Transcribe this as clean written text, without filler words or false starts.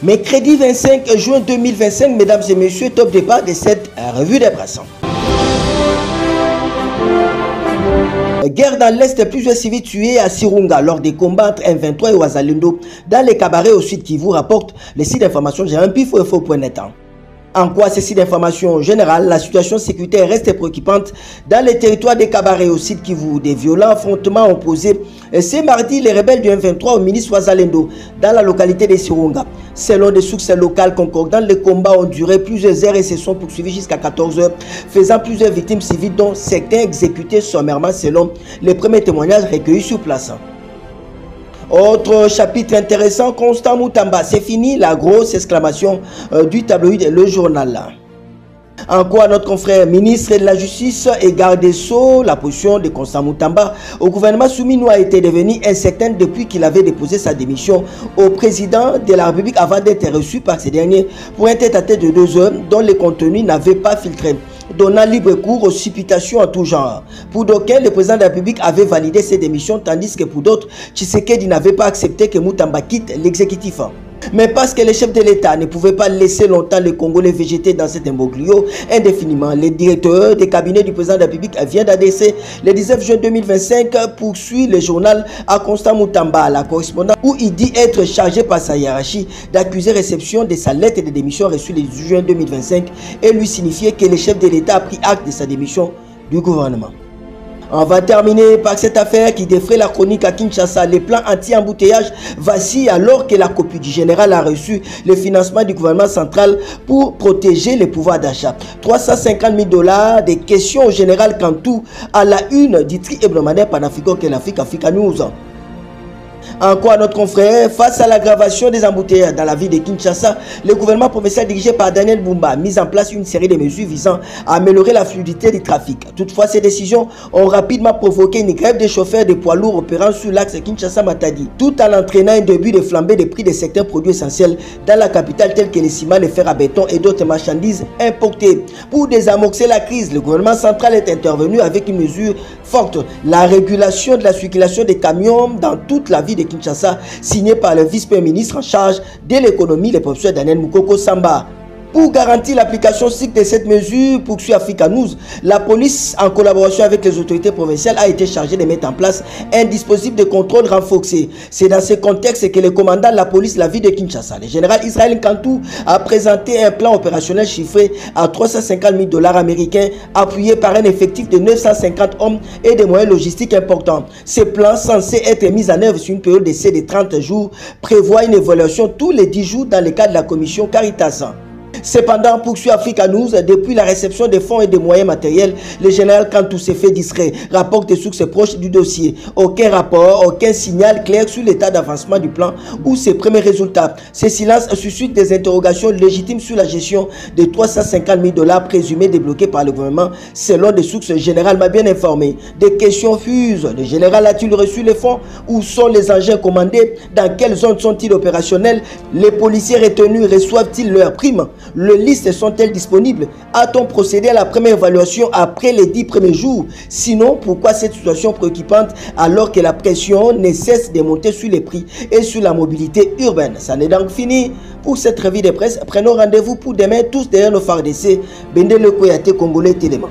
Mercredi 25 juin 2025, mesdames et messieurs, top départ de cette revue des presse. Guerre dans l'Est, plusieurs civils tués à Sirunga lors des combats entre M23 et Wazalendo dans les cabarets au sud Kivu, rapporte le site d'information GRMPIFOINFO.net. En quoi ces sites d'information générale, la situation sécuritaire reste préoccupante dans les territoires des cabarets au sud Kivu. Des violents affrontements ont posé ce mardi les rebelles du M23 au ministre Wazalendo dans la localité de Sirunga. Selon des sources locales concordantes, les combats ont duré plusieurs heures et se sont poursuivis jusqu'à 14 heures, faisant plusieurs victimes civiles dont certains exécutés sommairement selon les premiers témoignages recueillis sur place. Autre chapitre intéressant, Constant Moutamba, c'est fini la grosse exclamation du tabloïd Le Journal. En quoi notre confrère ministre de la Justice et garde des Sceaux, la position de Constant Moutamba au gouvernement Soumino a été devenue incertaine depuis qu'il avait déposé sa démission au président de la République avant d'être reçu par ce dernier pour un tête-à-tête de 2 heures dont les contenus n'avaient pas filtré, donnant libre cours aux supputations en tout genre. Pour d'aucuns, le président de la République avait validé ses démissions, tandis que pour d'autres, Tshisekedi n'avait pas accepté que Moutamba quitte l'exécutif. Mais parce que les chefs de l'État ne pouvaient pas laisser longtemps les Congolais végéter dans cet imbroglio indéfiniment, le directeur des cabinets du président de la République vient d'adresser le 19 juin 2025 poursuit le journal à Constant Moutamba, la correspondance, où il dit être chargé par sa hiérarchie d'accuser réception de sa lettre de démission reçue le 18 juin 2025 et lui signifier que le chef de l'État a pris acte de sa démission du gouvernement. On va terminer par cette affaire qui défraie la chronique à Kinshasa. Les plans anti-embouteillage vacillent alors que la copie du général a reçu le financement du gouvernement central pour protéger les pouvoirs d'achat. 350 000 $, des questions au général Kantou à la une du tri hebdomadaire panafricain que l'Afrique Africa News. En quoi notre confrère, face à l'aggravation des embouteillages dans la ville de Kinshasa, le gouvernement provincial dirigé par Daniel Bumba a mis en place une série de mesures visant à améliorer la fluidité du trafic. Toutefois, ces décisions ont rapidement provoqué une grève des chauffeurs de poids lourds opérant sur l'axe Kinshasa-Matadi, tout en entraînant un début de flambée des prix de certains produits essentiels dans la capitale tels que les ciments, les fers à béton et d'autres marchandises importées. Pour désamorcer la crise, le gouvernement central est intervenu avec une mesure forte, la régulation de la circulation des camions dans toute la ville de Kinshasa, signé par le vice-premier ministre en charge de l'économie, le professeur Daniel Moukoko Samba. Pour garantir l'application stricte de cette mesure, poursuit Africa News, la police, en collaboration avec les autorités provinciales, a été chargée de mettre en place un dispositif de contrôle renforcé. C'est dans ce contexte que le commandant de la police de la ville de Kinshasa, le général Israël Kantou, a présenté un plan opérationnel chiffré à 350 000 $ américains, appuyé par un effectif de 950 hommes et des moyens logistiques importants. Ce plan, censé être mis en œuvre sur une période d'essai de 30 jours, prévoit une évaluation tous les 10 jours dans le cadre de la commission Caritas. Cependant, poursuit Africa News, depuis la réception des fonds et des moyens matériels, le général Kantou s'est fait discret, rapporte des sources proches du dossier. Aucun rapport, aucun signal clair sur l'état d'avancement du plan ou ses premiers résultats. Ce silence suscite des interrogations légitimes sur la gestion de 350 000 $ présumés débloqués par le gouvernement, selon des sources généralement bien informées. Des questions fusent. Le général a-t-il reçu les fonds? Où sont les engins commandés? Dans quelles zones sont-ils opérationnels? Les policiers retenus reçoivent-ils leurs primes? Les listes sont-elles disponibles? A-t-on procédé à la première évaluation après les 10 premiers jours? Sinon, pourquoi cette situation préoccupante alors que la pression ne cesse de monter sur les prix et sur la mobilité urbaine? Ça n'est donc fini pour cette revue de presse. Prenons rendez-vous pour demain, tous derrière nos phares d'essai. Bende le Koyate Congolais Téléma.